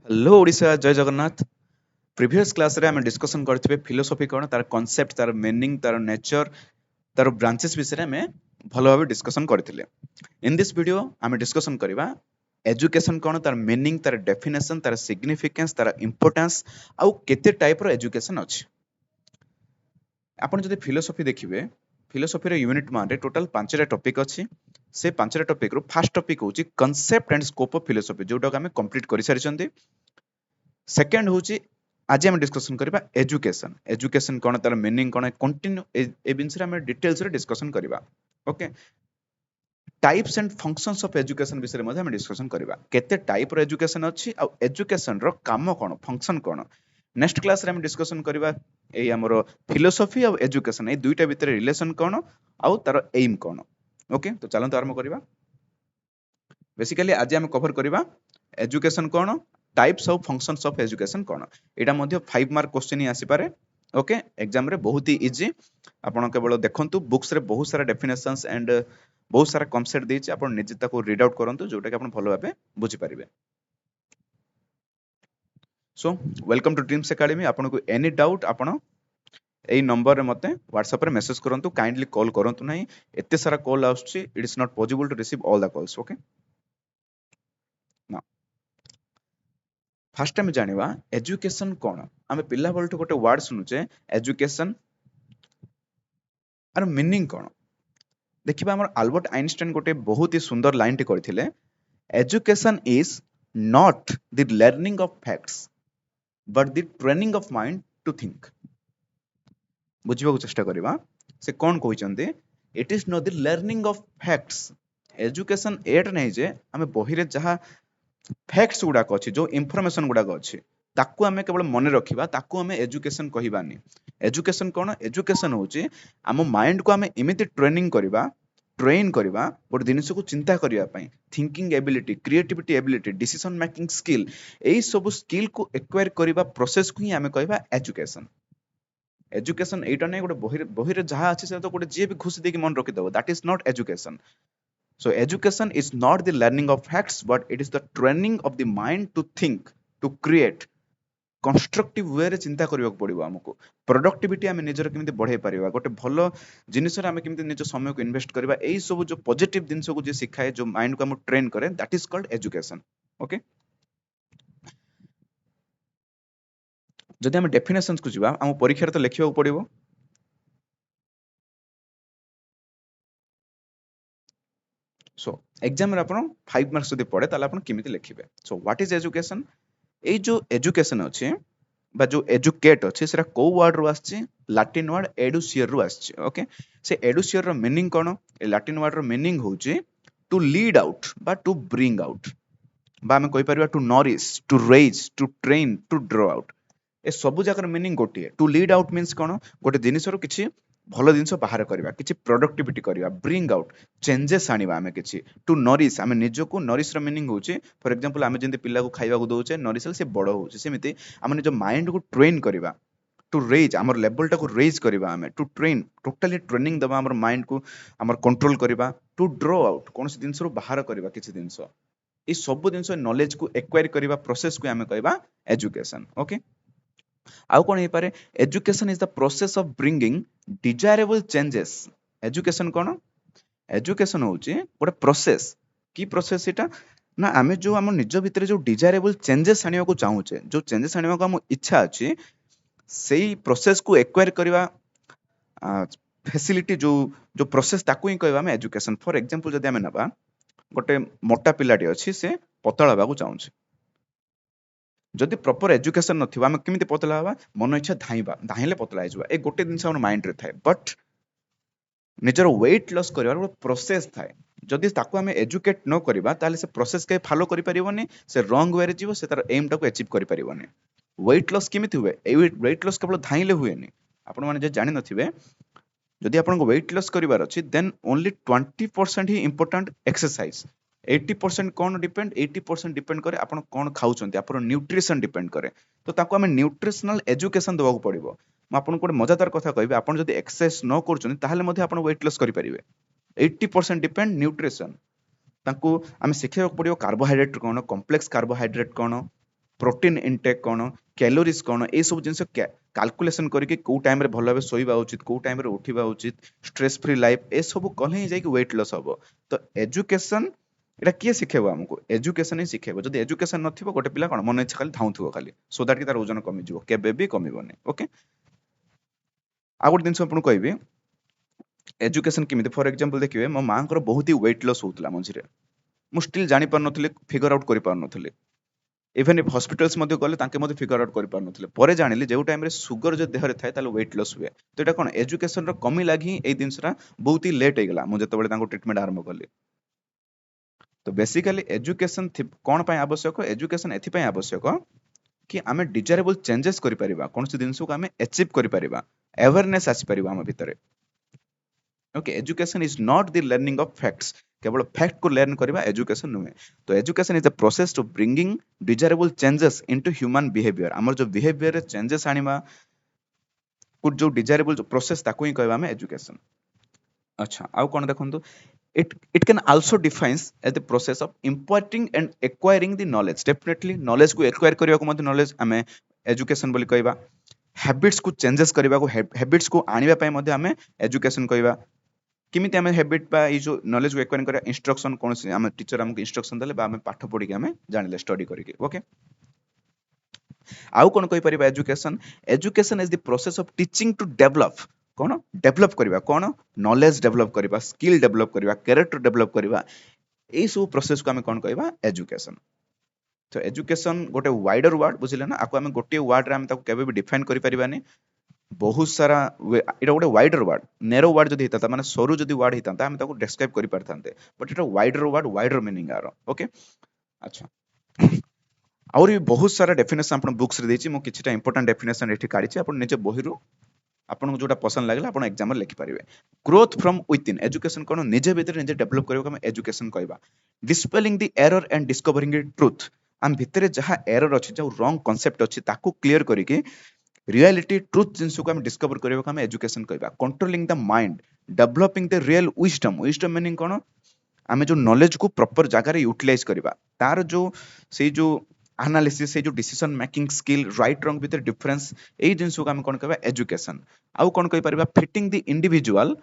Hello Odisha जय Jagannath. Previous class रे आम डिस्कशन करथिबे फिलोसॉफी कोन तार कांसेप्ट तार मीनिंग तार नेचर तार ब्रांचेस विषय रे हमें भलो भाबे डिस्कशन करथिले। इन दिस वीडियो आम डिस्कशन करबा एजुकेशन कोन तार मीनिंग तार डेफिनेशन तार सिग्निफिकेंस तार इंपोर्टेंस आउ केते टाइप रो एजुकेशन अछि। आपण जदि फिलोसॉफी देखिबे फिलोसॉफी रे यूनिट 1 रे टोटल 5 टा टॉपिक अछि। से 5 टा टॉपिक रो फर्स्ट टॉपिक होची concept and scope of philosophy जोटा हम कंप्लीट करि सारिचंती। सेकेंड होची आज हम डिस्कशन करबा एजुकेशन एजुकेशन कोन तार मीनिंग कोन कंटिन्यू ए बिनस रे हम डिटेल्स रे डिस्कशन करबा। Okay types and functions of education विषय रे हम डिस्कशन करबा केते टाइप रो एजुकेशन अछि आ एजुकेशन रो काम कोन फंक्शन कोन। नेक्स्ट क्लास रे हम डिस्कशन करबा ए हमरो फिलोसॉफी और एजुकेशन ए दुईटा भीतर रिलेशन कोन आ तार एम कोन। ओके तो चलंत आरंभ करबा। बेसिकली आज हम कवर करबा एजुकेशन कोन types of functions of education कोन। एटा मध्ये 5 मार्क क्वेश्चन ही आसी पारे। ओके एग्जाम रे बहुत ही इजी आपण केवल देखंतु बुक्स रे बहुत सारा डेफिनेशंस एंड बहुत सारा कांसेप्ट देछि आपण निजे ताको रीड आउट करंतु जोटा कि आपण भलो भाबे बुझी पारिबे। So welcome to Dreams Academy. आपण को एनी डाउट आपण एई नंबर रे मते व्हाट्सएप रे मेसेज करंतु काइंडली कॉल करंतु नाही एते सारा कॉल आउछि it is not possible to receive all the calls. Okay ना फास्ट टाइम जानिबा एजुकेशन कोन। आमे पिल्ला बलटू गोटे वर्ड सुनुचे एजुकेशन आर मीनिंग कोन। देखिबा हमर अल्बर्ट आइंस्टाइन गोटे बहुत ही सुंदर लाइन टी करथिले education is not the learning of facts but the training of mind to think. बुझिबा को चेष्टा करबा से कोन कहिचंदी it is not the learning of facts. Education at नै जे हमें बही रे जहा फैक्ट्स गुडाक अछि जो इंफॉर्मेशन गुडाक अछि ताकू हमें केवल मन रखिबा ताकू हमें एजुकेशन कहिबानी। एजुकेशन कोन एजुकेशन होची हम माइंड को हमें एमिति ट्रेन करबा गोटे जिनिस को चिंता करिया पई thinking ability creativity ability decision making skill एई सब स्किल को एक्वायर करबा प्रोसेस को ही हमें कहबा एजुकेशन। एजुकेशन एटा नै गोटे बही रे जहा अछि से तो गोटे जे भी घुस देकी मन रखि दबो that is not education. So education is not the learning of facts, but it is the training of the mind to think, to create. Constructive way रे चिंता करबाक पड़िबो हमको प्रोडक्टिविटी हमें निजर केमिति बढ़ाई परिबा गोटे भलो जिनिस रे हमें केमिति निज समय को इन्वेस्ट करबा एई सब जो पॉजिटिव जिनिस को जे सिखाए जो माइंड को हम ट्रेन करे that is called education. Okay जदि हम डेफिनेशंस को जिबा हम परीक्षा रे तो लिखिबा पड़िबो। सो एग्जाम रे आपण 5 मार्क्स जदि पड़े ताले आपण केमिति लिखिबे। So what is education. ए जो एजुकेशन अछि बा जो एजुकेट अछि सेरा को वर्ड रो आछि लैटिन वर्ड एडुसियर रो आछि। ओके से एडुसियर रो मीनिंग कोन ए लैटिन वर्ड रो मीनिंग होछि टू लीड आउट बा टू ब्रिंग आउट बा हम कहि परिबा to nourish to raise to train to draw out ए सब जाकर मीनिंग गोटिए। टू लीड आउट मींस कोन गोटे जिनिस रो किछि भलो जिनिस बाहर करबा किछि प्रोडक्टिविटी करबा ब्रिंग आउट चेंजेस आनिबा हमें किछि टू नरिश हमें निजो को नरिश रो मीनिंग होछि फॉर एग्जांपल हमें जेंति पिल्ला को खाइबा को दोचे नरिश से बड़ो होछि सेमिति हम निजो माइंड को ट्रेन करबा टू रेज हमर लेवल टा को रेज करबा हमें टू ट्रेन टोटली ट्रेनिंग दबा हमर माइंड को हमर कंट्रोल करबा टू ड्रॉ आउट कोनसी जिनिस रो बाहर करबा किछि जिनिस ए सब जिनिस नॉलेज को एक्वायर करबा प्रोसेस को हमें कहबा एजुकेशन। ओके आउ कोन हे पारे education is the process of bringing desirable changes. Education cone education होची गोटे प्रोसेस की प्रोसेस एटा ना आमे जो हम निज भितर जो डिजायरेबल चेंजेस आनिया को चाहूचे जो चेंजेस आनिया को हम इच्छा अछि सेही प्रोसेस को एक्वायर करबा फैसिलिटी जो जो प्रोसेस ताकू ही कहबा हम एजुकेशन। फॉर एग्जांपल जदि हम नबा गोटे मोटा पिलाटी अछि से पतला हबा को चाहूचे जदि प्रॉपर एजुकेशन नथिबा हम केमिति पतला हबा मन इच्छा धाइबा धाइले पतला आइजबा ए गोटे दिन हमर माइंड रे थाए बट निजर वेट लॉस करबार गोटे प्रोसेस थाए जदि ताकू हम एजुकेट न करबा ताले से प्रोसेस के फॉलो करि परिबोनी से रॉन्ग वे रे जीवो से तार एम टा को अचीव करि परिबोनी। वेट लॉस केमिति हुए ए वेट लॉस केवल धाइले हुएनी आपण माने जे जानि नथिबे जदि आपण को वेट लॉस करिवार अछि देन ओनली 20% ही इंपोर्टेंट एक्सरसाइज 80% कौन डिपेंड 80% डिपेंड करे आपण कौन खाउछंती आपण न्यूट्रिशन डिपेंड करे तो ताको हमें न्यूट्रिशनल एजुकेशन देबाक पड़िबो। म आपण को मजादार कथा कहबे आपण जदि एक्सरसाइज न करछंती ताहले मध्ये आपण वेट लॉस करि परिबे 80% डिपेंड न्यूट्रिशन ताको हमें सिखेबाक पड़िबो कार्बोहाइड्रेट कोन कॉम्प्लेक्स कार्बोहाइड्रेट कोन प्रोटीन इनटेक कौन, कैलोरीज कौन, ये सब जिन कैलकुलेशन करके कौ टाइम रे भल भाव शोवा उचित, कौ टाइम रे उठिबा उचित, स्ट्रेस फ्री लाइफ, ए सब कले ही जाके वेट लॉस हबो। तो एजुकेशन एटा किए शिखेबो हमको, एजुकेशन ही शिखेबो। जदि एजुकेशन नथिबो गोटे पिला कोन मन इच्छा खाली धाउथबो खाली, सो दैट कि तार ओजन कमी जिवो, केबे भी कमिबोनी। ओके, आ गोटे दिन आपन कहबी एजुकेशन किमिति, फॉर एग्जांपल देखिबे मो मांकर बहुत ही वेट लॉस होतला मझिरे, मु स्टिल जानि पार नथले, फिगर आउट करि पार नथले, इवन इफ हॉस्पिटल्स मध्ये गले तांके मध्ये फिगर आउट करि पार नथले। परे जानिले जेउ टाइम रे सुगर जे देहरे थाए ताले वेट लॉस हुए। तो एटा कोन एजुकेशन रो कमी लागि ए दिनसरा बहुत ही लेट हे गेला, मु जते बळे तांको ट्रीटमेंट आरंभ करली। तो बेसिकली एजुकेशन कौन पाई आवश्यक, एजुकेशन एथि पाई आवश्यक कि आमे डिजायरेबल चेंजेस करि परिबा, कोनसे जिंस को आमे अचीव करि परिबा, अवेयरनेस आसी परिबा हम भितरे। Okay, education is not the learning of facts, केवल फैक्ट को लर्न करबा एजुकेशन नुहे। तो education is the process to bringing desirable changes into human behaviour, हमर जो बिहेवियर रे चेंजेस आनिबा को जो डिजायरेबल प्रोसेस ताको ही कहबा हम एजुकेशन। अच्छा, आउ कोन देखंतु, it can also defines as the process of importing and acquiring the knowledge, definitely knowledge को acquire करिया को मते knowledge हमें education बोली कहबा। habits को changes करिबा को habits को आनिबा पय मते हमें education कहबा। किमिति हमें habit बा ई जो knowledge को acquire करिया instruction कोन से हम टीचर हमको instruction देले बा हमें पाठ पढी के हमें जानिले स्टडी करिके। ओके, आउ कोन कहि परिबा education, education is the process of teaching to develop, कौन डेवलप करबा, कौन नॉलेज डेवलप करबा, स्किल डेवलप करबा, कैरेक्टर डेवलप करबा, ए सब प्रोसेस को हमें कौन कहबा एजुकेशन। तो एजुकेशन गोटे वाइडर वर्ड बुझिले ना, आको हमें गोटे वर्ड रे हम ताको केबे भी डिफाइन करि परिबानी, बहुत सारा एटा गोटे वाइडर वर्ड, नेरो वर्ड जदी हिता माने सरू जदी वर्ड हिता हम ताको डिस्क्राइब करि परथांते, but Etah wider word, wider meaning आरो। ओके, अच्छा, और भी बहुत सारा डेफिनेशन आपण बुक्स रे देछि, मो किछटा इंपोर्टेंट डेफिनेशन एठी काढिछि, आपण निजे बही रो आपन जोटा पसंद लागला आपण एग्जाम रे लिखि परिबे। Growth from within, education कोन निजे भीतर निजे डेवलप करियो हम एजुकेशन कहबा। Dispelling the error and discovering the truth, हम भितरे जहा एरर अछि, जो रॉन्ग कांसेप्ट अछि ताको क्लियर करिके रियलिटी ट्रुथ जिंस को हम डिस्कवर करियो हम एजुकेशन कहबा। Controlling the mind, developing the real wisdom, wisdom meaning कोन आमे जो नॉलेज को प्रॉपर जगह रे यूटिलाइज करबा, तार जो से जो एनालिसिस, से जो decision making skill, right wrong भीतर डिफरेंस, ए जिंस को हम कोन कहबा एजुकेशन। आउ कोन कहि परबा fitting the individual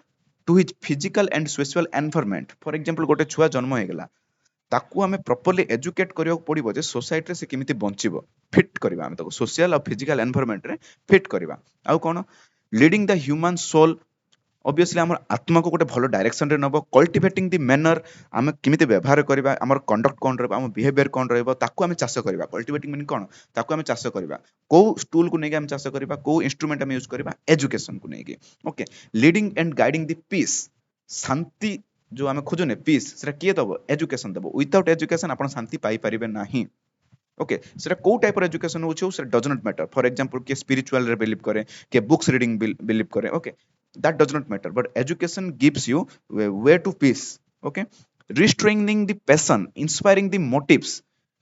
to his physical and social environment. For example गोटे छुआ जन्म हे गेला, ताकू हमें प्रॉपर्ली एजुकेट करियो पड़िबो जे सोसाइटी रे से केमिति बंचिबो, फिट करबा हम ताको सोशल और फिजिकल एनवायरनमेंट रे फिट करबा। आउ कोन leading the human soul, obviously हमर आत्मा को गोटे भलो डायरेक्शन रे नबो। कल्टिवेटिंग द मैनर, हम किमिति व्यवहार करबा, हमर कंडक्ट कोन रहबा, हम बिहेवियर कोन रहबो, ताकू हम चाष करबा। कल्टिवेटिंग मीनिंग कोन, ताकू हम चाष करबा, को टूल को नेके हम चाष करबा, को इंस्ट्रूमेंट हम यूज करबा, एजुकेशन को नेके। Okay, leading and guiding the peace, शांति जो हम खोजने पीस, सेटा किए दबो, एजुकेशन दबो। विदाउट एजुकेशन आपण शांति पाई परिबे नाही। ओके, सेटा को टाइप ऑफ एजुकेशन होछो सेटा does not matter. For example के स्पिरिचुअल रे बिलीव करे, के बुक्स रीडिंग बिलीव करे, okay, that does not matter, but education gives you way to peace. Okay, restraining the passion, inspiring the motives,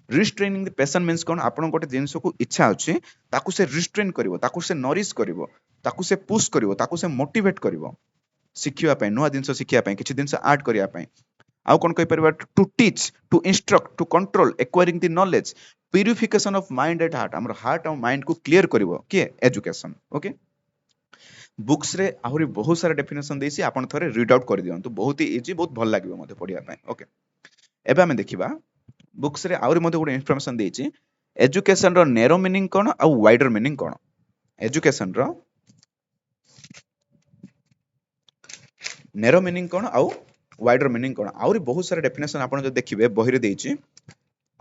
restraining the passion means कोन आपण गोटे जिंस को इच्छा अछि ताकू से रिस्ट्रेन करिवो, ताकू से नरिश करिवो, ताकू से पुश करिवो, ताकू से मोटिवेट करिवो, सिखिया पय नुवा जिंस सिखिया पय, किछि जिंस ऐड करिया पय। आउ कोन कहि परबा to teach, to instruct, to control, acquiring the knowledge, purification of mind and heart, हमर हार्ट और माइंड को क्लियर करिवो के एजुकेशन। ओके, बुक्स रे आहुरी बहुत सारा डेफिनेशन देसी, आपण थरे रीड आउट कर दियंतु, बहुत ही इजी, बहुत भल लागिवो मते पढिया पय। ओके, एबे हमें देखिबा बुक्स रे आहुरी मते गुड इन्फॉर्मेशन देछि, एजुकेशन रो नैरो मीनिंग कोन आ वाइडर मीनिंग कोन। एजुकेशन रो नैरो मीनिंग कोन आ वाइडर मीनिंग कोन, आहुरी बहुत सारा डेफिनेशन आपण जो देखिबे बहि रे देछि।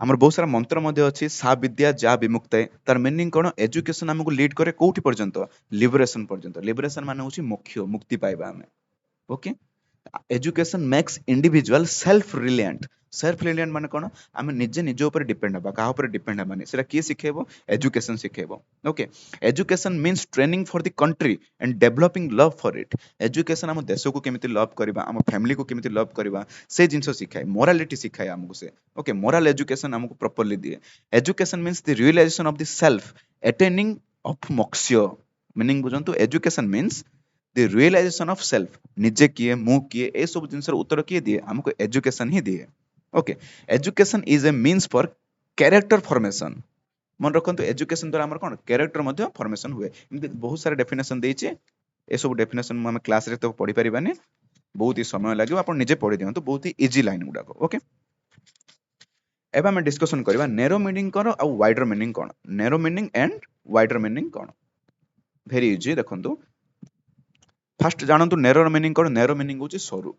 हमर बहुत सारा मंत्र मध्ये अछि, सा विद्या जा विमुक्ते, तार मीनिंग कोन एजुकेशन हमको लीड करे कोठी पर्यंत, लिबरेशन पर्यंत। लिबरेशन माने होछि मोक्ष, मुक्ति पाइबा हमें। Okay, education makes individual self reliant, self reliant माने कोन हम निजे निजे ऊपर डिपेंड हबा, का ऊपर डिपेंड हबानी, सेटा किए सिखेबो, एजुकेशन सिखेबो। Okay, education means training for the country and developing love for it. Education हम देश को केमिति लव करबा, हम फैमिली को केमिति लव करबा, से जिंस सिखाए, मोरालिटी सिखाए हमको से। ओके, मोरल एजुकेशन हमको प्रॉपर्ली दिए। Education means the realization of the self, attaining of मोक्ष। मीनिंग बुझंतु, education means the realization of self, निजे किए, मु किए, ए सब जिंसर उत्तर किए दिए, हमको एजुकेशन ही दिए। Okay, education is a means for character formation, मन रखंतु एजुकेशन द्वारा हमर कोन कैरेक्टर मध्ये फॉर्मेशन हुए एमति बहुत सारे डेफिनेशन देइचे ए सब डेफिनेशन हम क्लास रे तो पढ़ी परिबानी बहुत ही समय लागो आपण निजे पढ़ी दियंतु बहुत ही इजी लाइन गुडा को ओके एबा हम डिस्कशन करबा नैरो मीनिंग कोन आ वाइडर मीनिंग कोन narrow meaning and wider meaning कोन वेरी इजी देखंतु फर्स्ट जानंतु नैरो मीनिंग कोन नैरो मीनिंग होची सरू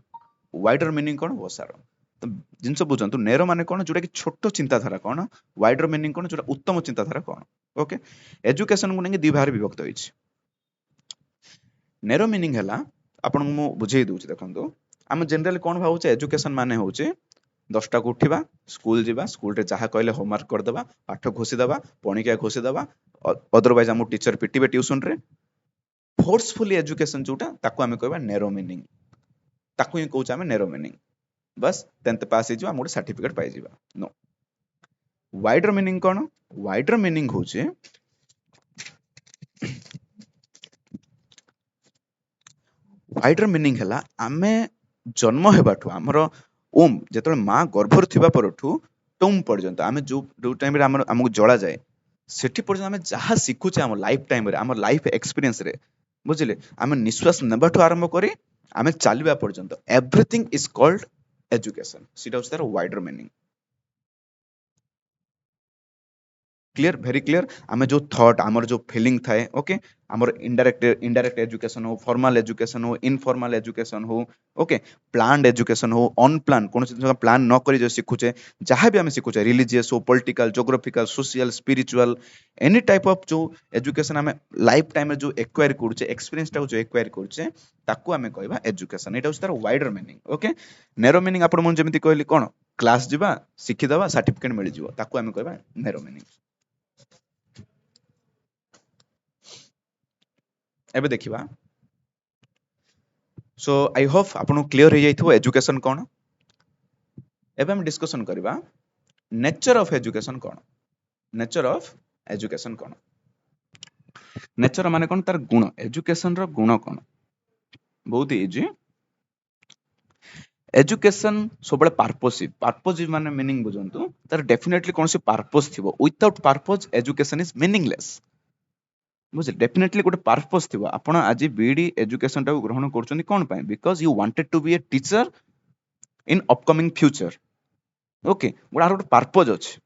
वाइडर मीनिंग कोन ओसार तो जिनस बुझंतु नैरो माने कोन जोटा कि छोटो चिंताधारा कोन वाइडर मीनिंग कोन जोटा उत्तम चिंताधारा कोन ओके एजुकेशन को नेके दी भाग विभक्त होइछ नैरो मीनिंग हला आपन मु बुझेई दूची देखंतु हम जनरली कोन भावुचे एजुकेशन माने होचे 10टा को उठिबा स्कूल जिबा स्कूल रे जहा कहले होमवर्क कर देबा पाठ घोषि देबा पणिका घोषि देबा अदरवाइज हम टीचर पिटिबे ट्यूशन रे फोर्सफुली एजुकेशन जोटा ताको हम कहबा नैरो मीनिंग ताको ही कहउछ हम नैरो मीनिंग बस 10th पास हिजो हम गोटे सर्टिफिकेट पाई जिबा नो वाइडर मीनिंग कोन वाइडर मीनिंग होचे वाइडर मीनिंग हला आमे जन्म हेबाठु हमर ओम जेतले मां गर्भर थिबा परठु टोम पर्यंत आमे जो टाइम रे हमको जळा जाए सेठी पर्यंत आमे जहा सिखुचे हम लाइफ टाइम रे हमर लाइफ एक्सपीरियंस रे बुझिले आमे निश्वास नेबाठु आरंभ करी आमे चालिबा पर्यंत एवरीथिंग इज कॉल्ड एजुकेशन सीटा होछ तार wider meaning clear very clear आमे जो थॉट हमर जो फीलिंग थाए ओके हमर इनडायरेक्ट एजुकेशन हो फॉर्मल एजुकेशन हो इनफॉर्मल एजुकेशन हो ओके प्लान्ड एजुकेशन हो ऑन प्लान कोन से प्लान न करी जो सिखुचे जहां भी हमें सिखुचे रिलीजियस हो political geographical social spiritual any type of जो एजुकेशन हमें लाइफ टाइम में जो एक्वायर करछे एक्सपीरियंस टा जो एक्वायर करछे ताकू हमें कहबा एजुकेशन एटा तार wider meaning okay narrow meaning आपण मन जेमिति कहली कोन क्लास जिबा सिखि दबा सर्टिफिकेट मिल जिवो ताकू हमें कहबा नैरो मीनिंग एबे देखिबा सो आई होप आपन क्लियर हो जाइथो एजुकेशन कोन एबे हम डिस्कशन करबा नेचर ऑफ एजुकेशन कोन नेचर ऑफ एजुकेशन कोन नेचर माने कोन तार गुण एजुकेशन रो गुण कोन बहुत इजी एजुकेशन सबले पर्पसिव माने मीनिंग बुझंतु तार डेफिनेटली कोन से पर्पस थिबो without purpose education is meaningless बुझे डेफिनेटली गोटे पर्पस थिबो आपण आज बीडी एजुकेशन टा ग्रहण करछनी कोन पाए because you wanted to be a teacher in upcoming future okay गोटे पर्पस अछि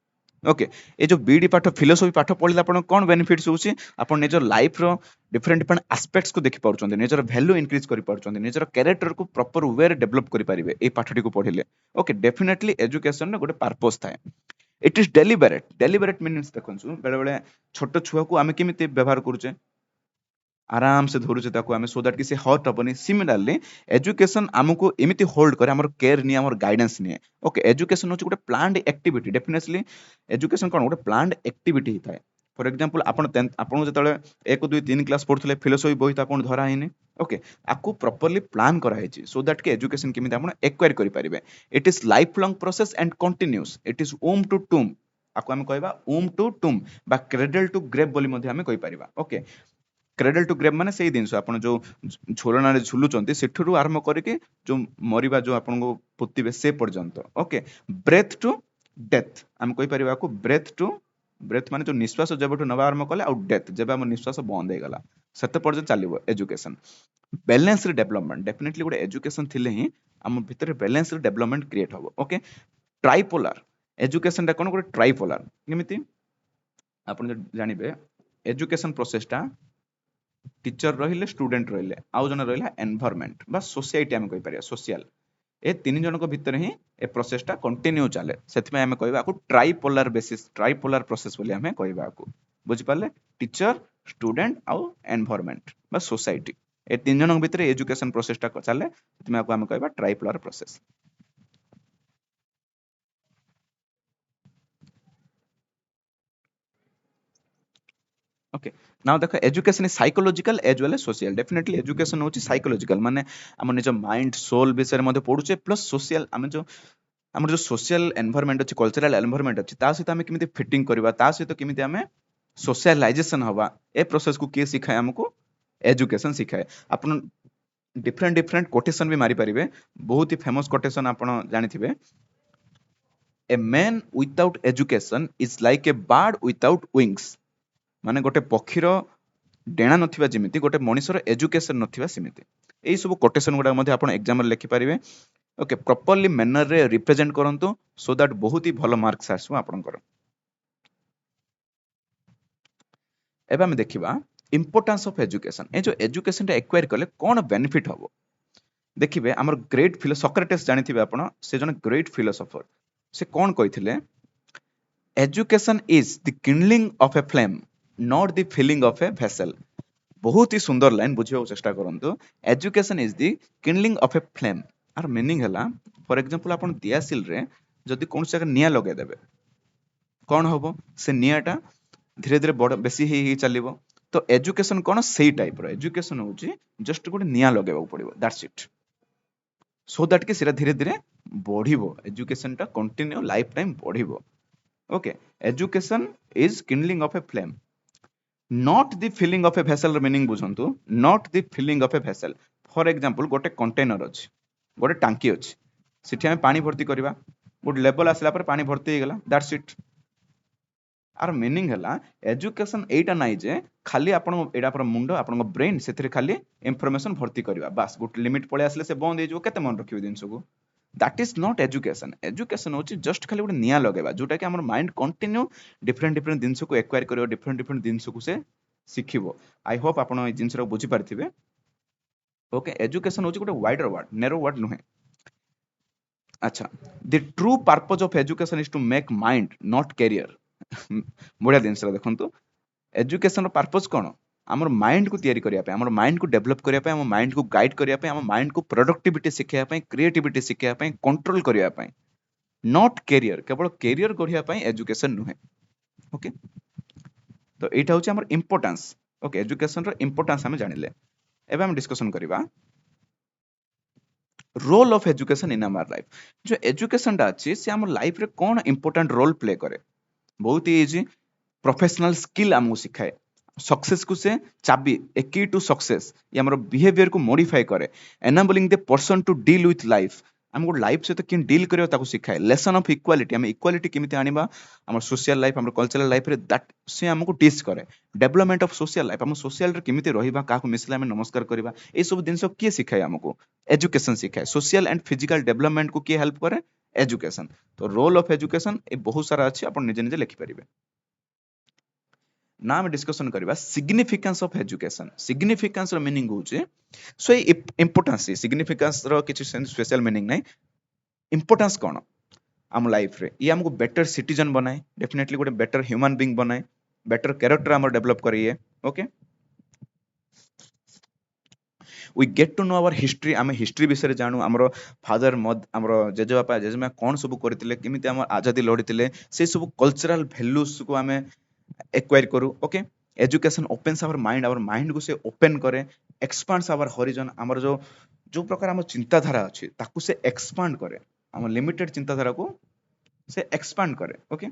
ओके ए जो बीडी पाठ फिलोसफी पाठ पढिला आपण कोन बेनिफिट्स होछि आपण निजर लाइफ रो डिफरेंट डिफरेंट एस्पेक्ट्स को देखि पाउछन्ते निजर वैल्यू इंक्रीज करि पाउछन्ते निजर कैरेक्टर को प्रॉपर वे रे डेवलप करि परिबे ए पाठटी को पढिले ओके डेफिनेटली एजुकेशन रे गोटे पर्पस थाए इट इज डेलिबरेट मीनिंग्स देखछु बेले बेले छोट छुआ को आमे केमिति व्यवहार करूचे आराम से धरुचे ताको आमे सो दैट कि से हर्ट हबनी सिमिलरली एजुकेशन हमको एमिति होल्ड करे हमर केयर नि हमर गाइडेंस नि ओके एजुकेशन होची गोटे प्लान्ड एक्टिविटी डेफिनेटली एजुकेशन कोन गोटे प्लान्ड एक्टिविटी हिताय फॉर एग्जांपल आपण जतले 1 2 3 क्लास पढुथले फिलोसफी बही त आपण धरा हिने ओके आकु प्रॉपर्ली प्लान करा हेची सो दैट कि एजुकेशन केमिति आपण एक्वायर करि परिबे it is lifelong process and continuous it is womb to tomb आकु हम कहबा ओम टू टूम बा क्रेडल टू ग्रेव बोली मध्ये हम कहि परिबा ओके क्रेडल टू ग्रेव माने सेही दिनस आपण जो झोलना रे झुलुचंती सेठुरु आरंभ करके जो मरिबा जो आपण को पुतिबे से पर्यंत ओके ब्रेथ टू डेथ हम कहि परिबा को ब्रेथ माने जो निश्वास जेबटु नवा आरंभ कले आ डेथ जेबे हम निश्वास बंद हे गला सेते पर्यंत चलिबो एजुकेशन बैलेंस डेवलपमेंट डेफिनेटली गोटे एजुकेशन थिले ही हम भितर बैलेंस डेवलपमेंट क्रिएट होबो ओके ट्राइपोलर एजुकेशन टा कोन गोटे ट्राइपोलर केमिति आपण जानिबे एजुकेशन प्रोसेस टा टीचर रहिले स्टूडेंट रहिले आउ जन रहिला एनवायरनमेंट बा सोसाइटी हम कहि परिया सोशल ए तीन जन को भितर ही ए प्रोसेस टा कंटिन्यू चले सेति में हम कहबा को ट्राइपोलर बेसिस ट्राइपोलर प्रोसेस बोली हम कहबा को बुझि पाले टीचर स्टूडेंट आउ एनवायरनमेंट बा सोसाइटी ए तीन जन भितर एजुकेशन प्रोसेस टा चले सेति में हम कहबा ट्राइपोलर प्रोसेस ओके नाउ देखो education is psychological as well as social definitely education होची साइकोलॉजिकल माने हम निज माइंड सोल विषय मध्ये पढुचे प्लस सोशल हम जो सोशल एनवायरनमेंट अछि कल्चरल एनवायरनमेंट अछि ता सहित हम केमिति फिटिंग करबा ता सहित केमिति हम सोशलाइजेशन हवा ए प्रोसेस को के सिखाए हमको एजुकेशन सिखाए अपन डिफरेंट कोटेशन भी मारी परिबे बहुत ही फेमस कोटेशन आपण जानिथिबे a man without education is like a bird without wings माने गोटे पक्षीर डेणा नथिबा जेमिति गोटे मनुष्यर एजुकेशन नथिबा सेमिति एई सब कोटेशन गुडा मध्ये आपण एग्जाम रे लिखि पारिबे ओके प्रॉपर्ली मैनर रे रिप्रेजेंट करंतु सो दैट बहुत ही भलो मार्क्स आसु आपनकर एबे हम देखिबा इंपोर्टेंस ऑफ एजुकेशन ए जो एजुकेशन रे एक्वायर करले कोन बेनिफिट हबो देखिबे हमर ग्रेट सोक्रेटिस जानिथिबे आपण से जन ग्रेट फिलोसोफर से कोन कहिथिले education is the kindling of a flame not the filling of a vessel बहुत ही सुंदर लाइन बुझियो चेष्टा करंतु education is the kindling of a flame आर मीनिंग हला फॉर एग्जांपल आपण दियासिल रे जदी कोन से निया लगे देबे कोन होबो से नियाटा धीरे धीरे बड़ बेसी ही चलिबो तो एजुकेशन कोन सेही टाइप रो एजुकेशन होची जस्ट गोटे निया लगेबा पड़िबो दैट्स इट सो दैट कि सेरा धीरे धीरे बढ़िबो एजुकेशन टा कंटिन्यू लाइफ टाइम बढ़िबो okay education is kindling of a flame not the filling of a vessel meaning बुझंतु not the filling of a vessel for example गोटे कंटेनर अछि गोटे टांकी अछि सिठी हम पानी भर्ती करबा गोटे लेवल आसला पर पानी भर्ती हे गेला दैट्स इट आर मीनिंग हला एजुकेशन एटा नाइ जे खाली आपण एडा पर मुंडो आपण ब्रेन सेथरे खाली इंफॉर्मेशन भर्ती करबा बस गुट लिमिट पळे आसले से बंद हे जो केते मन रखियो दिनसो को that is not education education होची जस्ट खाली गुट निया लगेबा जोटा कि हमर माइंड कंटिन्यू डिफरेंट डिफरेंट दिनसो को एक्वायर करियो डिफरेंट डिफरेंट दिनसो को से सिखिबो आई होप आपण ए जिंस रो बुझी पारथिबे ओके एजुकेशन होची गुट वाइडर वर्ड नैरो वर्ड नुहे अच्छा the true purpose of education is to make mind not career बढ़िया दिन देखो एजुकेशन पर्पस कौन आमर माइंड को तैयारी करने आमर माइंड को डेवलप करने आम माइंड को गाइड करने आम माइंड को प्रोडक्टिविटी शिखापी क्रिएटिविटी शिखापी कंट्रोल करने नॉट कैरियर केवल कैरियर गढ़ापी एजुकेशन नुहे ओके तो यहाँ हूँ आम इंपोर्टेंस ओके एजुकेशन इंपोर्टेंस आम जानिले एबे हम डिस्कशन करबा role of education in our life जो एजुकेशन टा अच्छी से आम लाइफ रे कौन इंपोर्टेंट रोल प्ले करे बहुत ही इजी प्रोफेशनल स्किल आमको सिखाए सक्सेस को से चाबी ए की टू सक्सेस ये हमर बिहेवियर को मॉडिफाई करे enabling the person to deal with life हमको लाइफ से तो किन डील करियो ताको सिखाए लेसन ऑफ इक्वालिटी हम इक्वालिटी केमिति आनिबा हमर सोशल लाइफ हमर कल्चरल लाइफ रे दैट से हमको टीच करे डेवलपमेंट ऑफ सोशल लाइफ हम सोशल रे केमिति रहिबा काको मिसला में नमस्कार करबा ए सब दिनसो किए सिखाए हमको एजुकेशन सिखाए सोशल एंड फिजिकल डेवलपमेंट को किए हेल्प करे एजुकेशन तो रोल ऑफ एजुकेशन ए बहुत सारा अच्छी अपन निजे निजे लिखि परिबे ना हम डिस्कशन करबा सिग्निफिकेंस ऑफ एजुकेशन सिग्निफिकेंस रो मीनिंग होचे सो इंपोर्टेंस सिग्निफिकेंस रो किछ स्पेशल मीनिंग नै इंपोर्टेंस कोन हम लाइफ रे ये हमको बेटर सिटीजन बनाए डेफिनेटली गोटे बेटर ह्यूमन बीइंग बनाए बेटर कैरेक्टर हम डेवलप करिए okay we get to know our history आम हिस्ट्री विषय जानू आमर फादर मद आमर जेजेबापा जेजेमा कौन सब करते केमिति आम आजादी लड़ते से सब कल्चरल वैल्यूज को आम एक्वायर करू okay education opens our mind को से ओपन करे एक्सपांड्स आवर हॉरिजन आमर जो जो प्रकार आम चिंताधारा अच्छी ताकू से एक्सपांड करे आम लिमिटेड चिंताधारा को से एक्सपांड करे ओके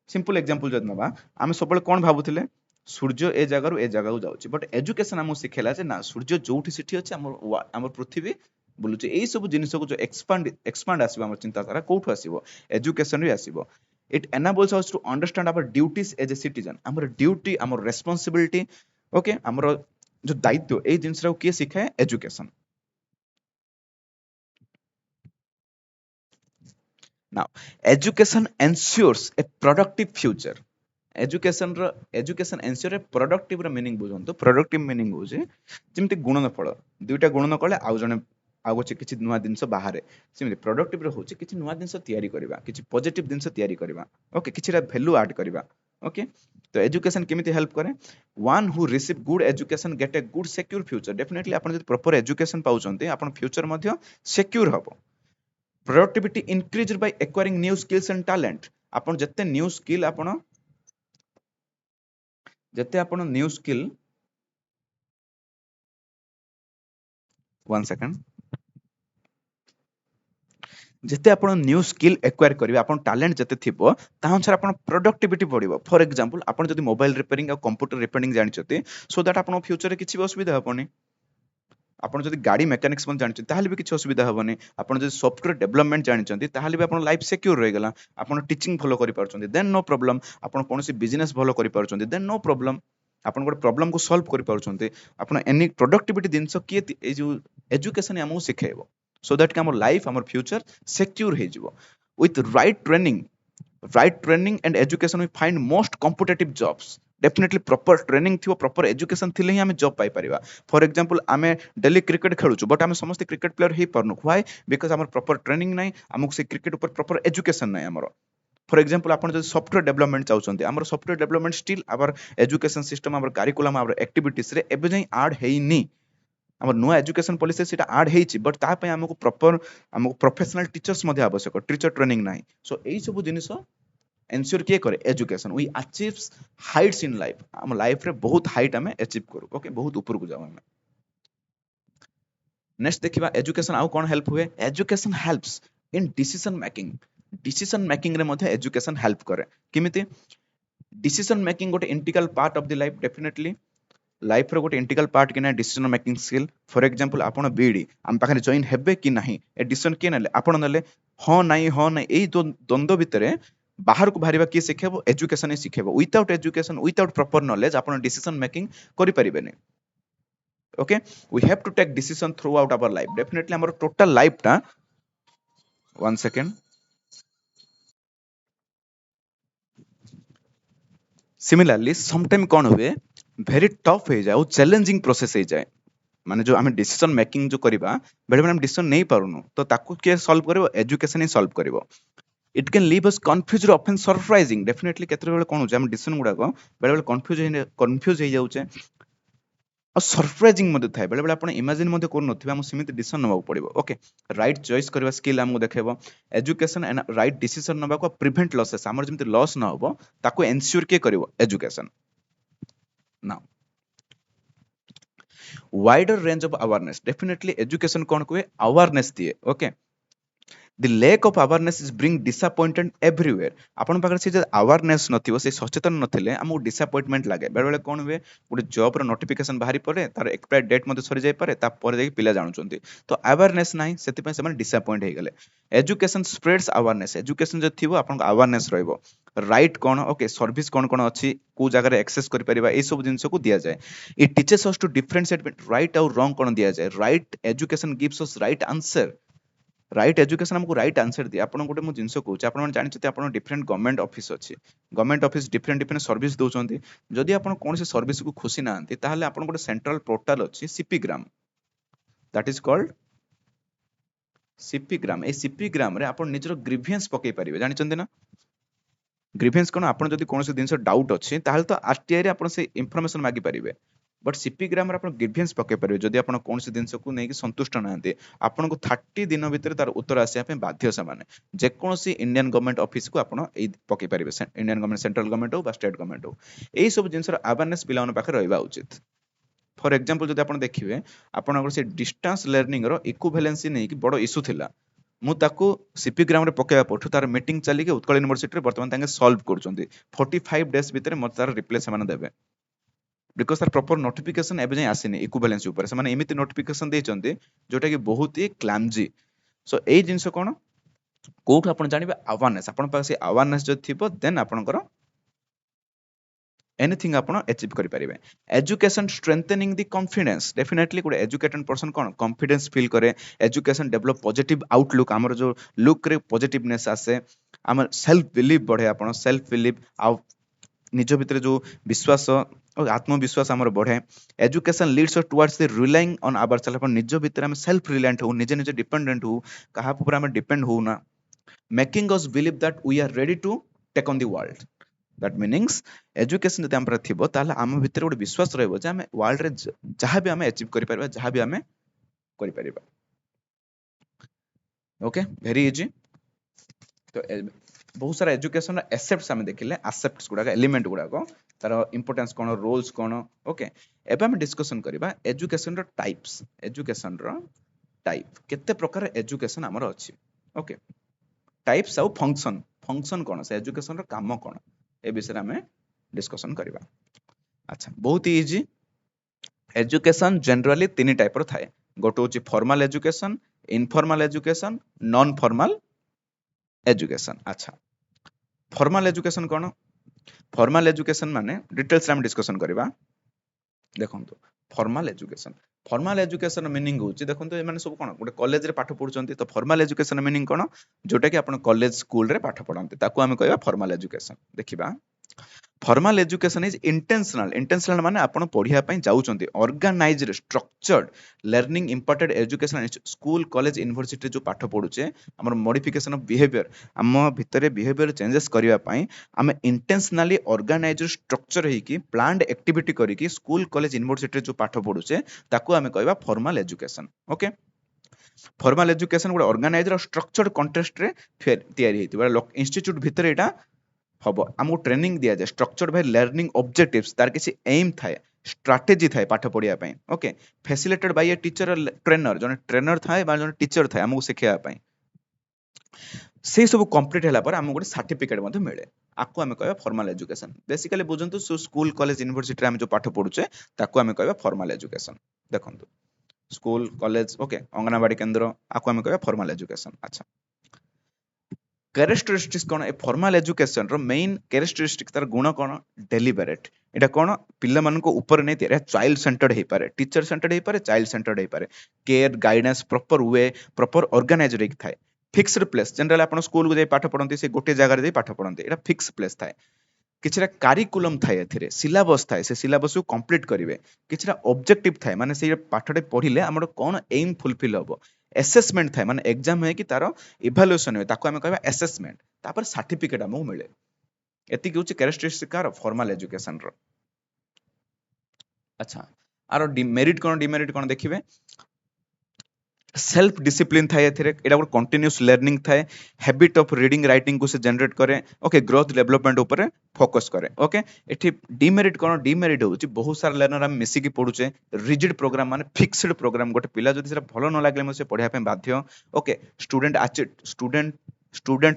सिंपल एग्जांपल जद नबा आम सब कौन भाबुथिले सूर्य ए जगह ए जगह को जाउची बट एजुकेशन हमको सिखेला जे ना सूर्य जोठी सिटी अछि हमर पृथ्वी बुलुची एई सब जिनिस को जो एक्सपांड आसीबो हमर चिंताधारा कोठु आसीबो एजुकेशन रे आसीबो it enables us to understand our duties as a citizen हमर ड्यूटी हमर रेस्पोंसिबिलिटी ओके हमर जो दायित्व ए जिनिस रो के सिखाए education now education ensures a productive future education ensure a productive रो मीनिंग बुझंतो प्रोडक्टिव मीनिंग हो जे जेमति गुणन फल दुईटा गुणन कले आउ जने आगो किछि नुआ जिंस बाहर सेमति प्रोडक्टिव रो होछि किछि नुआ जिंस तयारी करबा किछि पॉजिटिव जिंस तयारी करबा ओके किछि रा वैल्यू ऐड करबा ओके तो एजुकेशन केमिति हेल्प करे one who receive good education gate a good secure future definitely आपण जदि प्रॉपर एजुकेशन पाउचंते आपण फ्यूचर मध्ये सिक्योर हबो productivity increase by acquiring new skills and talent आपण जत्ते न्यू स्किल आपण जत्ते आपण न्यू स्किल वन सेकंड जते आपण न्यू स्किल एक्वायर करिवे आपण टैलेंट जते थिबो ता अनुसार आपण प्रोडक्टिविटी बढ़िबो फॉर एग्जांपल आपण जदि मोबाइल रिपेयरिंग आ कंप्यूटर रिपेयरिंग जानि छथि सो दैट आपण फ्यूचर रे किछि भी असुविधा हबोनी आपण जदि गाड़ी मेकानिक्स मन जानछन ताहले भी किछ असुविधा हबनी आपण जदि सॉफ्टवेयर डेवलपमेंट जानछन ताहले भी आपण लाइफ सिक्योर रह गेला आपण टीचिंग फॉलो करि पारछन देन नो प्रॉब्लम आपण कोनोसी बिजनेस फॉलो करि पारछन देन नो प्रॉब्लम आपण गोटे प्रॉब्लम को सॉल्व करि पारछन आपण एनी प्रोडक्टिविटी जिंस किए ए जो एजुकेशन हमहु सिखेबो सो दैट कि हमर लाइफ हमर फ्यूचर सिक्योर हे जिवो with right training and education we find most competitive jobs definitely proper training थियो प्रॉपर एजुकेशन थिले ही हमें जॉब पाई परिबा फॉर एग्जांपल आमे डेली क्रिकेट खेलुछु बट आमे समस्त क्रिकेट प्लेयर हे परनु व्हाई बिकॉज़ हमर प्रॉपर ट्रेनिंग नै हमक से क्रिकेट ऊपर प्रॉपर एजुकेशन नै हमर फॉर एग्जांपल आपण जो सॉफ्टवेयर डेवलपमेंट चाहउछन्ते हमर software development still our education system our curriculum our activities रे एबे जाई ऐड हेइनी हमर नुआ एजुकेशन पॉलिसी सेटा ऐड हेइछि बट ता पय हमको प्रॉपर हमको प्रोफेशनल टीचर्स मध्ये आवश्यक टीचर ट्रेनिंग नै सो एई सब जिनिस एंश्योर किए करे education we achieves heights in life हम लाइफ रे बहुत हाइट हमें अचीव करू ओके बहुत ऊपर को जाऊ हमें नेक्स्ट देखिबा एजुकेशन आउ कोन हेल्प हुए education helps in decision making रे मध्ये एजुकेशन हेल्प करे किमिति डिसीजन मेकिंग गोटे integral part of the life definitely life रो गोटे इंटीग्रल पार्ट कि ना decision making skill for example आपण बीडी हम पाखरे जॉइन हेबे कि नाही ए डिसीजन के नले आपण नले हो नाही एई द्वंद्व भितरे बाहर को बाहरिबा किए सिखेबो एजुकेशन ही सिखेबो without education without proper knowledge आपण डिसीजन मेकिंग करि परिबेनी okay we have to take decision throughout our life definitely हमर टोटल लाइफ टा 1 सेकंड सिमिलरली समटाइम कोन हुए वेरी टफ हो जाए और चैलेंजिंग प्रोसेस हो जाए माने जो हमें डिसीजन मेकिंग जो करिबा बेले बेले हम डिसीजन नहीं पारुनु तो ताकू के सॉल्व करिवो एजुकेशन ही सॉल्व करिवो it can leave us confused often surprising definitely केतरे बेले कोन हो हम डिसीजन गुडा को बेले बेले कंफ्यूज हो जाउचे और सरप्राइजिंग मध्ये थाए बेले बेले आपण इमेजिन मध्ये कोन नथिबा हम सीमित डिसीजन नबा पड़िबो ओके राइट चॉइस करबा स्किल हमको देखेबो एजुकेशन एंड राइट डिसीजन नबा को प्रिवेंट लॉसेस हमर जेमति लॉस न होबो ताको एंश्योर के करिवो education now wider range of awareness definitely education कोन कोए अवेयरनेस दिए okay the lack of awareness is bring disappointment everywhere आपण पाकर से जे अवेयरनेस नथिबो से सचेतन नथिले हमको डिसअपॉइंटमेंट लागे बेले बेले कोन हुए गुटे जॉब रो नोटिफिकेशन बाहरी पड़े तार एक्सपायर डेट मध्ये सरी जाय पारे ता पर जे पिला जानुचंती तो अवेयरनेस नाही सेति पे से माने डिसअपॉइंट हे गेले एजुकेशन स्प्रेड्स अवेयरनेस एजुकेशन जे थिबो आपण अवेयरनेस रहइबो राइट कोन ओके सर्विस कोन कोन अछि को जगह रे एक्सेस करि परिबा ए सब जिंस को दिया जाय it teaches us to differentiate between right और रॉन्ग कोन दिया जाय right education gives us right answer right education हमको राइट आंसर दिए आपण गोटे मु जिंस कहूछ आपण जानि आपण डिफरेंट गवर्नमेंट ऑफिस अछि government office different different service दोचंती जदि आपण कोन से सर्विस को खुशी नांती ताहले आपण गोटे सेंट्रल पोर्टल अछि CP Gram that is called CP Gram ए सीपी ग्राम रे आपण निजरो ग्रीवियंस पकई परिबे जानि चंदी ना ग्रीवियंस कोन आपण जदि कोन से जिंस डाउट अछि ताहले तो आरटीआई रे आपण से इंफॉर्मेशन मागी परिबे बट सीपी ग्राम रे ग्रीवियंस पकई पारे जदि आपण कौन से जिनस को नहीं संतुष्ट नांती आपण को 30 दिन भीतर तार उत्तर आसिया पे बाध्य से माने जे कौन सी इंडियन गवर्नमेंट ऑफिस को आपण ए पकई पारे इंडियन गवर्नमेंट सेंट्रल गवर्नमेंट हो बा स्टेट गवर्नमेंट हो एई सब जिनस अवेयरनेस पिलावन पाखे रहइबा उचित फॉर एग्जांपल जदि आपण देखिबे आपण से डिस्टेंस लर्निंग रो इक्विवेलेंसी नहीं कि बड़ इशू थिला मु ताको सीपी ग्राम रे पकेवा पठु तार मीटिंग चली के उत्कल यूनिवर्सिटी रे वर्तमान तांगे सॉल्व करचोंती 45 डेज भीतर मत तार रिप्लाई से माने देबे बिकॉज तार प्रॉपर नोटिफिकेशन एबे जाय आसीनी इक्विवेलेंस ऊपर से माने एमिति नोटिफिकेशन देचंती जोटा कि बहुत ही क्लैमजी सो एई जिंस कोन कोठ आपण जानिबे अवेयरनेस आपण पास अवेयरनेस जो थिबो देन आपनकर एनीथिंग आपण अचीव करि परिबे education strengthening the confidence definitely good educated person कोन कॉन्फिडेंस फील करे एजुकेशन डेवलप पॉजिटिव आउटलुक हमर जो लुक रे पॉजिटिवनेस आसे हमर सेल्फ बिलीव बढ़े आपण सेल्फ बिलीव आ निज भितर जो विश्वास और आत्मविश्वास हमर बढ़े education leads us towards the relying on our self अपन निज भितर हम सेल्फ रिलायंट हो निजे निजे डिपेंडेंट हो कहा ऊपर हम डिपेंड हो ना making us believe that we are ready to take on the world that meanings education जदि हमर थिबो ताले हम भितर गोटे विश्वास रहबो जे हम वर्ल्ड रे जहां भी हम अचीव करि परबा जहां भी हम करि परबा ओके वेरी इजी तो बहुत सारा एजुकेशन एसेप्ट्स हम देखिले एसेप्ट्स गुडा एलिमेंट गुडा को तार इंपोर्टेंस कोन रोल्स कोन ओके एबे हम डिस्कशन करबा एजुकेशन रो टाइप्स एजुकेशन रो टाइप केते प्रकार एजुकेशन हमर अछि ओके टाइप्स आउ फंक्शन फंक्शन कोन से एजुकेशन रो काम कोन ए विषय में डिस्कशन करबा अच्छा बहुत इजी एजुकेशन जनरली तीन टाइप रो थाए गोटे हूँ formal education, informal education, non formal education. अच्छा, फॉर्मल एजुकेशन कौन? फॉर्मल एजुकेशन माने डिटेल्स हम डिस्कशन करबा। देखंतु फॉर्मल एजुकेशन मीनिंग होची, देखंतु ए माने सब कोन गोटे कॉलेज रे पाठ पढुचंती, तो फॉर्मल एजुकेशन मीनिंग कोन? जोटा कि आपण कॉलेज स्कूल रे पाठ पढंती ताको हम कहबा फॉर्मल एजुकेशन। देखिबा, formal education is intentional. Intentional माने आपण पढिया पई जाउचंती, organized structured learning imported education. School college university जो पाठ पढुचे हमर मॉडिफिकेशन ऑफ बिहेवियर, हम भितरे बिहेवियर चेंजेस करिया पई हम इंटेंशनली ऑर्गेनाइज्ड स्ट्रक्चर हे कि प्लान्ड एक्टिविटी करी कि स्कूल कॉलेज यूनिवर्सिटी जो पाठ पढुचे ताको हम कहबा formal education. Okay, formal education गोटे ऑर्गेनाइज्ड और स्ट्रक्चर्ड कॉन्टेक्स्ट रे तैयारी हेतिबा इंस्टीट्यूट भितरे एटा हबो। हमको ट्रेनिंग दिया जाए स्ट्रक्चर्ड बाय लर्निंग ऑब्जेक्टिव्स, तार किसी एम थाए, स्ट्रैटेजी थाए पाठ पढ़िया पई। Okay, facilitated bye a teacher और ट्रेनर, जने ट्रेनर थाए बा जने टीचर थाए हमको सिखाया पई। से सब कंप्लीट होला पर हमको गोटे सर्टिफिकेट मध्ये मिले, आको हम कहबा फॉर्मल एजुकेशन। बेसिकली बुझंतु स्कूल कॉलेज यूनिवर्सिटी हम जो पाठ पढुचे ताको हम कहबा फॉर्मल एजुकेशन। देखंतु स्कूल कॉलेज, ओके, अंगनवाड़ी केंद्र, आको हम कहबा फॉर्मल एजुकेशन। अच्छा, कैरेक्टरिस्टिक्स कौन? ए फॉर्मल एजुकेशन रो मेन कैरेक्टरिस्टिक्स तार गुण कौन? डेलिबरेट। एटा कौन? पिल्ला मन को ऊपर नहीं तिया, चाइल्ड सेंटर्ड हे पारे, टीचर सेंटर्ड हे पारे, चाइल्ड सेंटर्ड हे पारे। Care, guidance, proper way, proper organized हे थाए। फिक्स्ड प्लेस, जनरल आपण स्कूल को जाई पाठ पढंती से गोटे जगह रे जाई पाठ पढंती, एटा फिक्स प्लेस थाए। किछरा कारिकुलम थाए, एथिरे सिलेबस थाए, से सिलेबस को कंप्लीट करिवे। किछरा ऑब्जेक्टिव थाए, माने से पाठटे पढिले हमर कोन एम फुलफिल हबो। असेसमेंट थाए, माने एग्जाम है कि तारो इवैल्यूएशन है, ताको हम कहबा असेसमेंट। तापर सर्टिफिकेट हमहु मिले। एति कि कैरेक्टरिस्टिक कार फॉर्मल एजुकेशन रो। अच्छा, आरो मेरिट कोन डिमेरिट कोन देखिबे। सेल्फ डिसिप्लिन थाए एथिरे, एटा गोटे कंटीन्यूअस लर्निंग थाए। हैबिट ऑफ रीडिंग राइटिंग को से जनरेट करे। ओके, ग्रोथ डेवलपमेंट ऊपर फोकस करे। ओके, एठी डिमेरिट कोन? डिमेरिट होची बहुत सारा लर्नर हम मिसी की पढुचे, रिजिड प्रोग्राम माने फिक्स्ड प्रोग्राम। गोटे पिला जदी सेरा भलो न लागले से पढिया पे बाध्य। ओके, स्टूडेंट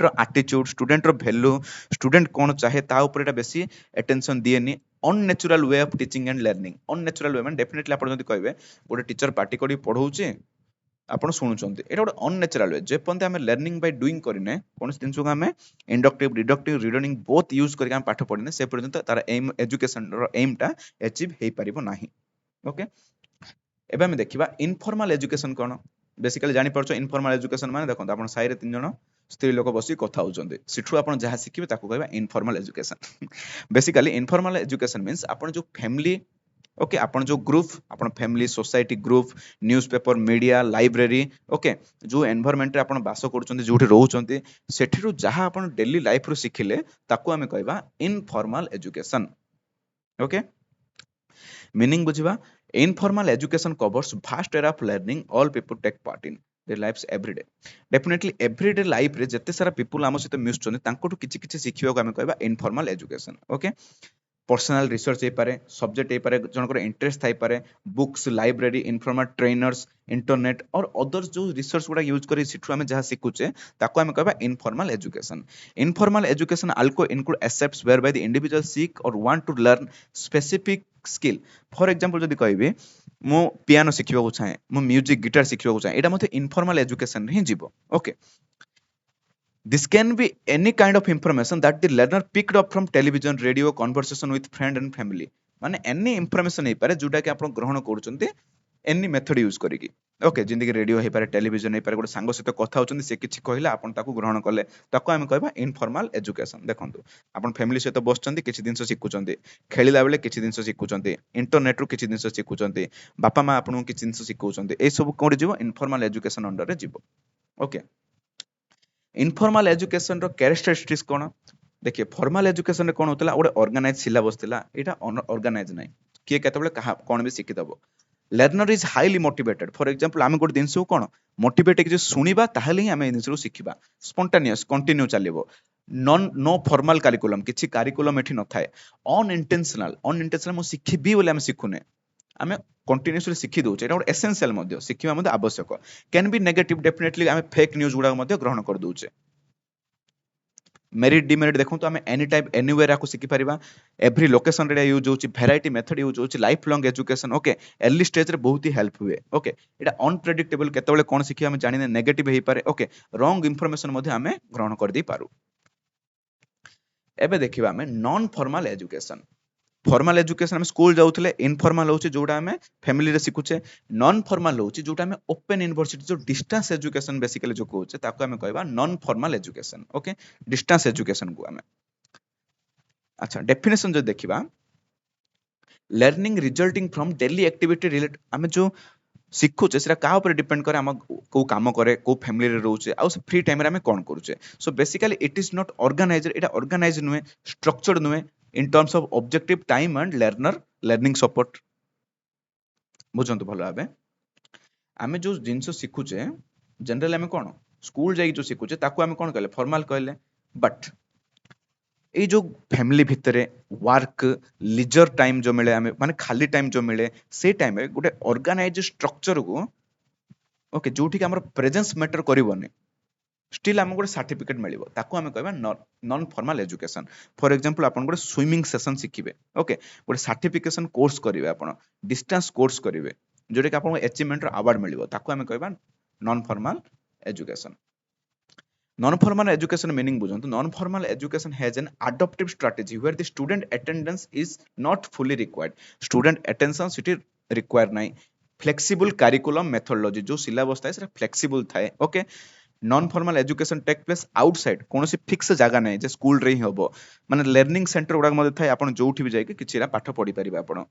रो एटीट्यूड, स्टूडेंट रो वैल्यू, स्टूडेंट कोन चाहे ता ऊपर एटा बेसी अटेंशन दिएनी। Unnatural way of teaching and learning, unnatural way माने डेफिनेटली आपण जदी कहबे गोटे टीचर पार्टी करी पढौचे आपण शुणुचंती, एटा गोटे अननेचुरल वे। जे पंते हम लर्निंग बाय डूइंग करिने, कोनस जिंस को हम inductive deductive reasoning both use करके हम पाठ पढिने, से पर्यंत तार एम एजुकेशन रो एम टा अचीव हेई परिबो नाही। ओके, एबे हम देखिबा इनफॉर्मल एजुकेशन कोन? बेसिकली जानि परछो इनफॉर्मल एजुकेशन माने देखो आपण साइ रे तीन जण स्त्री लोक बसी कथा होचंदी, सिठु आपण जहा सिखिबे ताको कहबा informal education. Basically informal education means आपण जो फैमिली, ओके, आपण जो ग्रुप, आपण family, society group, newspaper, media, library, okay, जो एनवायरनमेंट रे आपण बास करूचंती, जोठी रहउचंती, सेठिरु जहा आपण डेली लाइफ रो सिखिले ताको हम कहबा इनफॉर्मल एजुकेशन। ओके, मीनिंग बुझिबा, informal education covers vast area of learning all people take part in their lives every डे। डेफिनेटली एवरीडे लाइफ रे जते सारा पीपल आम सहित मिसुचंती तांकोटु किछि किछि सिखिबा को हम कहबा informal education. Okay, personal research हे पारे, सब्जेक्ट हे पारे, जनकर इंटरेस्ट थाई पारे, books, library, informal trainers, internet और अदर्स जो रिसर्च गुडा यूज करी सिठु हम जहा सिखुचे ताको हम कहबा informal education. Informal education also include aspects where by the individual seek or want to learn specific skill. For example जदी कहबे मो पियानो सिखिबा को चाहे, मो म्यूजिक गिटार सिखिबा को चाहे, एटा मते इनफॉर्मल एजुकेशन रे ही जीवो। Okay, this can be any kind of information that the learner picked up from television, radio, conversation with friend and family। माने any information हे पारे जोटा कि आपण ग्रहण करूचंती any method यूज करिकि। ओके, जिंदगी रेडियो हे पारे, टेलीविजन हे पारे, गोटे सांग सहित कथा होचंती, से किछि कहिला आपण ताकू ग्रहण कले, ताको हम कहबा इनफॉर्मल एजुकेशन। देखंतु आपण फैमिली सहित बसचंती, किछि दिनस सिखुचंती, खेलिला बेले किछि दिनस सिखुचंती, इंटरनेट रु किछि दिनस सिखुचंती, बापा मां आपन किछि दिनस सिखुचंती, ए सब कोड जीवो इनफॉर्मल एजुकेशन अंडर रे जीवो। ओके, इनफॉर्मल एजुकेशन रो कैरेक्टरिस्टिक्स कोन? देखिए, फॉर्मल एजुकेशन रे कोन होतला, ओडे ऑर्गेनाइज सिलेबस थिला, एटा ऑर्गेनाइज नै, किए केतबेले कहा कोन भी सिखि दबो। Learner is highly motivated. For example आमे गोटे दिनस को कोन मोटिवेट कि सुनिबा ताहले ही आमे दिनस को सिखिबा, स्पॉन्टेनियस कंटिन्यू चलिबो। नो फॉर्मल करिकुलम, किछि करिकुलम एठी न थाए। अनइंटेंशनल मो सिखिबी बोले आमे सिखुने, आमे कंटिन्यूअसली सिखि दउचे, एटा एसेंशियल मध्ये सिखिबा मध्ये आवश्यक। कैन बी नेगेटिव, डेफिनेटली आमे फेक न्यूज गुडा मध्ये ग्रहण कर दउचे। मेरिट डिमेरिट देखो तो आम एनी टाइम एनीवेयर आपको शिखि पारिबा एवरी लोकेशन रे यूज होची भेराइटी मेथड यूज होची life long education okay early stage रे बहुत ही हेल्प हुए ओके एटा अनप्रेडिक्टेबल केतेबेले कोन शिखि हम जानि नेगेटिव हेई पारे ओके रॉन्ग इंफॉर्मेशन मध्ये हमें ग्रहण कर दी पारु एबे देखिबा हमें non formal education formal education हम स्कूल जाउथले इनफॉर्मल होची जोटा हमें फैमिली रे सिखुचे नॉन फॉर्मल होची जोटा हमें ओपन यूनिवर्सिटी जो डिस्टेंस एजुकेशन बेसिकली जो कहउचे ताको हमें कहबा non formal education okay distance education को हमें अच्छा डेफिनेशन जो देखिबा learning resulting from daily activity relate हमें जो शिखुचे सेटा का ऊपर डिपेंड करे हम को काम करे को फैमिली रे रहउचे आ फ्री टाइम रे हम कोन करूचे so basically it is not organized एटा ऑर्गेनाइज नुए स्ट्रक्चर्ड नुए in terms of objective time and learner learning support बुझंतु भलो भाबे आमे जो जिंस शिखुचे जनरल आमे कोन स्कूल जाई जो शिखुचे ताको आमे कोन कहले फॉर्मल कहले बट ए जो फैमिली भितरे वर्क लीजर टाइम जो मिले आमे माने खाली टाइम जो मिले से टाइम रे गोटे ऑर्गेनाइज स्ट्रक्चर को ओके जोठी के हमर प्रेजेंस मैटर करबोनी स्टिल हम गोटे सर्टिफिकेट मिलिबो ताको हमें कहबा non formal education for example आपण गोटे स्विमिंग सेशन शिखिबे ओके गोटे सर्टिफिकेशन कोर्स करिवे आपण डिस्टेंस कोर्स करिवे जोटे कि आपण अचीवमेंट रो अवार्ड मिलिबो ताको हमें कहबा non formal education non formal education meaning बुझंतु non formal education has an adoptive strategy where the student attendance is not fully required student attention सिटी रिक्वायर नाही फ्लेक्सिबल करिकुलम मेथोडोलॉजी जो सिलेबस थाए सेटा flexible थाए okay non formal education take place outside कोनोसी fix जगह नाही जे school रे ही होबो माने लर्निंग सेंटर गुडा मध्ये थाए आपण जोठी भी जाय के किछिरा पाठ पढी परिबा आपण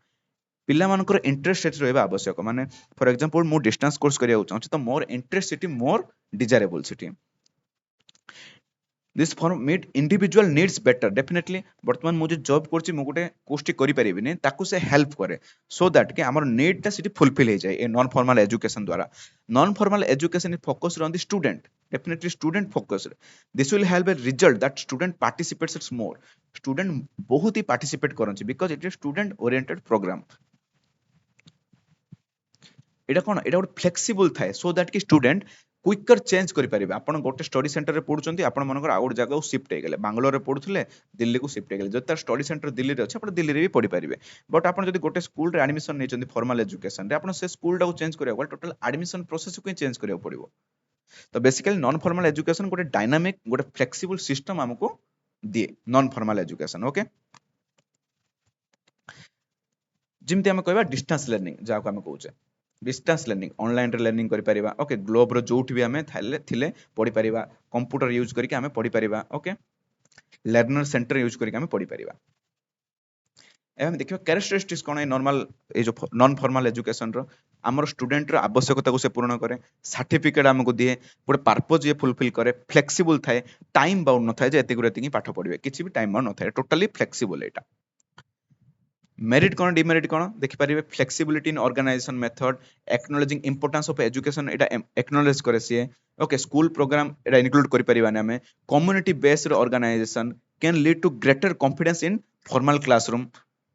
पिला मानकर इंटरेस्ट सेट रहबा आवश्यक माने फॉर एग्जांपल मो डिस्टेंस कोर्स करिया चाहूँ तो more interest city more desirable city this for meet individual needs better definitely वर्तमान मु जे जॉब करछि मु गोटे कोस्टी करि परिबिनी ताकू से हेल्प करे सो दैट कि हमर नीड ता सिटी फुलफिल हे जाय ए नॉन फॉर्मल एजुकेशन द्वारा non formal education is focused on the student definitely student focused this will help a result that student participates more student बहुत ही पार्टिसिपेट करछि because it is student oriented program एटा कोन एटा गोटे flexible थाए सो that कि student quicker change करि परिबे आपण गोटे study centre रे पढुचंती आपण मनकर आउट जगह को शिफ्ट हे गेले बेंगलोर रे पढुथले दिल्ली को शिफ्ट हे गेले जत स्टडी सेंटर दिल्ली रे अछि आपण दिल्ली रे भी पढि परिबे बट आपण जदी गोटे स्कूल रे एडमिशन नै चंती फॉर्मल एजुकेशन रे आपण से स्कूल डा को चेंज करिया गल टोटल एडमिशन प्रोसेस को चेंज करिया पड़िबो तो बेसिकली नॉन फॉर्मल एजुकेशन गोटे डायनामिक गोटे फ्लेक्सिबल सिस्टम हमको दिए नॉन फॉर्मल एजुकेशन ओके जिमती हम कहबा डिस्टेंस लर्निंग जाको हम कहउचे डिस्टेंस लर्निंग ऑनलाइन रे लर्निंग करि परिबा ओके ग्लोब रो जोठी भी हमें थिले पढि परिबा कंप्यूटर यूज करके हमें पढि परिबा ओके लर्नर सेंटर यूज करके हमें पढि परिबा एवं देखियो कैरेक्टरिस्टिक्स कोन है नॉर्मल ए जो नॉन फॉर्मल एजुकेशन रो हमर स्टूडेंट रो आवश्यकता को से पूर्ण करे सर्टिफिकेट हमको दिए गोटे पर्पस ये फुलफिल करे फ्लेक्सिबल थाए टाइम बाउंड न थाए जे एते गुरे पाठ पढिबे किछि भी टाइम बाउंड न थाए टोटली फ्लेक्सिबल एटा मेरिट कौन डिमेरिट कौन देखिपारे flexibility in organization method acknowledging importance of education एटा एक्नॉलेज करे सी ओके स्कूल प्रोग्राम एटा इंक्लूड करि परिबाने हमें community based organization can lead to greater confidence in formal classroom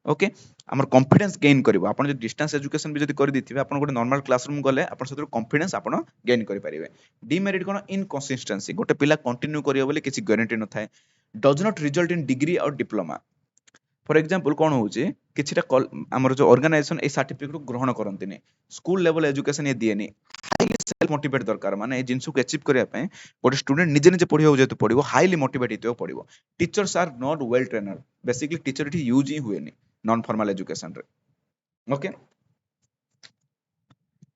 okay हमर कॉन्फिडेंस गेन करबो आपण जे डिस्टेंस एजुकेशन भी जदी कर दिथिबे आपण गोटे नॉर्मल क्लासरूम गले आपण सतर कॉन्फिडेंस आपण गेन करि परिबे डिमेरिट कोन इनकंसिस्टेंसी गोटे पिला कंटिन्यू करियो बोले किछि गारंटी न थाए does not result in degree और डिप्लोमा फॉर एग्जांपल कौन होची किछिटा हमर जो ऑर्गेनाइजेशन ए सर्टिफिकेट को ग्रहण करंतिनी स्कूल लेवल एजुकेशन ये दिएनी हाईली सेल्फ मोटिवेट दरकार माने ए जिंसु को अचीव करिया पय गोटे स्टूडेंट निजे निजे पढियो जेतु पढिबो हाईली मोटिवेट हितो पढिबो teachers are not well trainer basically teacher इठी यूज ही हुएनी नॉन फॉर्मल एजुकेशन रे ओके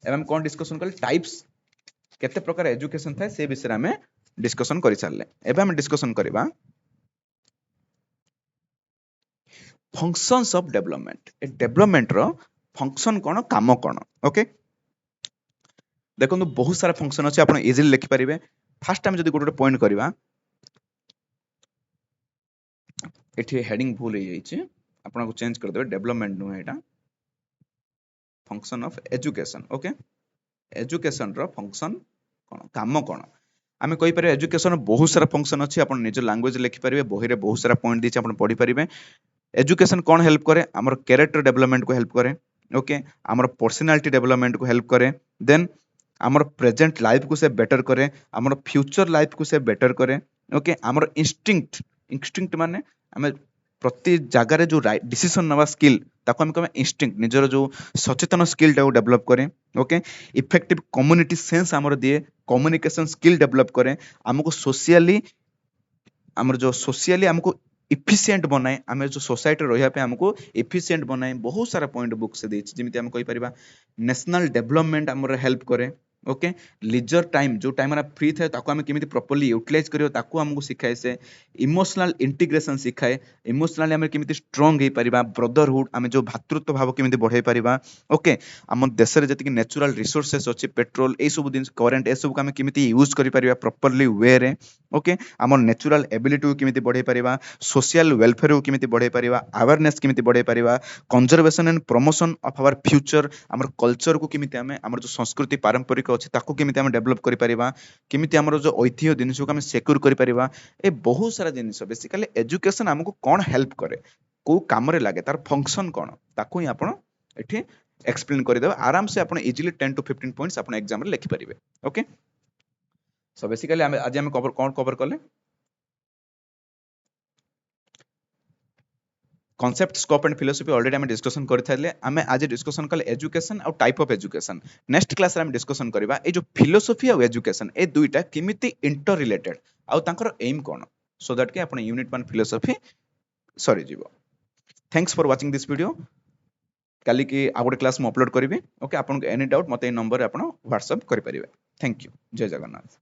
एवं कोन डिस्कशन कल टाइप्स केते प्रकार एजुकेशन थाए से विषय में डिस्कशन करि सारले एबे हम डिस्कशन करबा फंक्शंस ऑफ डेवलपमेंट ए डेवलपमेंट रो फंक्शन कोन काम कोन ओके देखो बहुत सारा फंक्शन अछि आपण इजीली लिखि परिबे फर्स्ट टाइम जदी गोटे पॉइंट करबा एठी हेडिंग भूल हे जाईछि आपण को चेंज कर देबे डेवलपमेंट नु एटा function of education okay education रो फंक्शन कोन काम कोन आमे कहि पारे एजुकेशन बहुत सारा फंक्शन अछि आपण निज लैंग्वेज लिखि परिबे बही रे बहुत सारा पॉइंट दिछि आपण पढि परिबे एजुकेशन कौन हेल्प करे हमर कैरेक्टर डेवलपमेंट को हेल्प करे ओके हमर पर्सनालिटी डेवलपमेंट को हेल्प करे देन हमर प्रेजेंट लाइफ को से बेटर करे हमर फ्यूचर लाइफ को से बेटर करे ओके हमर इंस्टिंक्ट माने आमे प्रति जगार जो डिसीजन नवा स्किल ताको हम कमे इंस्टिंक्ट निजर जो सचेतन स्किल टाको डेवलप करे ओके इफेक्टिव कम्युनिटी सेंस हमर दिए कम्युनिकेशन स्किल डेवलप करे हमको सोशली आमर जो सोशली हमको इफिशिएंट बनाए आम जो सोसाइटी रहा हमको इफिशिएंट बनाए बहुत सारा पॉइंट बुक से देछि जेमिति हम कहि परिबा नेशनल डेवलपमेंट हमर हेल्प करे ओके लीजर टाइम जो टाइम फ्री थाए ताको हम केमिति प्रॉपर्ली यूटिलाइज करियो ताको हमको सिखाए से इमोशनल इंटीग्रेशन सिखाए इमोशनली हम केमिति स्ट्रांग हे परिबा ब्रदरहुड हम जो भातृत्व भाव केमिति बढ़ाई परिबा ओके हम देश रे जति नेचुरल रिसोर्सेस अछि पेट्रोल ए सब दिन करेंट ए सब हम केमिति यूज करि परिबा प्रॉपर्ली वे रे ओके हम नेचुरल एबिलिटी को केमिति बढ़ाई परिबा सोशल वेलफेयर को केमिति बढ़ाई परिबा अवेयरनेस केमिति बढ़ाई परिबा conservation and promotion of our future हमर कल्चर को केमिति हमर जो संस्कृति पारंपरिक अछि ताको केमिति हम डेवलप करि परिबा केमिति हमर जो ऐतिह्य जिनिस को हम सिक्योर करि परिबा ए बहुत सारा जिनिस बेसिकली एजुकेशन हमको कोन हेल्प करे को काम रे लागे तार फंक्शन कोन ताको ही आपण एठी एक्सप्लेन करि देबा आराम से आपण इजीली 10 to 15 पॉइंट्स आपण एग्जाम रे लिखि परिबे ओके सो बेसिकली आज हम कवर कले concept scope and philosophy already हम डिस्कशन करथाले आमे आज डिस्कशन कले एजुकेशन और type of education next class रे हम डिस्कशन करबा ए जो फिलोसफी और एजुकेशन ए दुईटा केमिति इंटर रिलेटेड आ तांकर एम कोन सो दैट के आपण यूनिट 1 फिलोसफी सॉरी जीवो thanks for watching this video काली की आ गोटे क्लास में अपलोड करी ओके आपन एनी डाउट मते नंबर आपण व्हाट्सएप करि परिबे थैंक यू जय जगन्नाथ।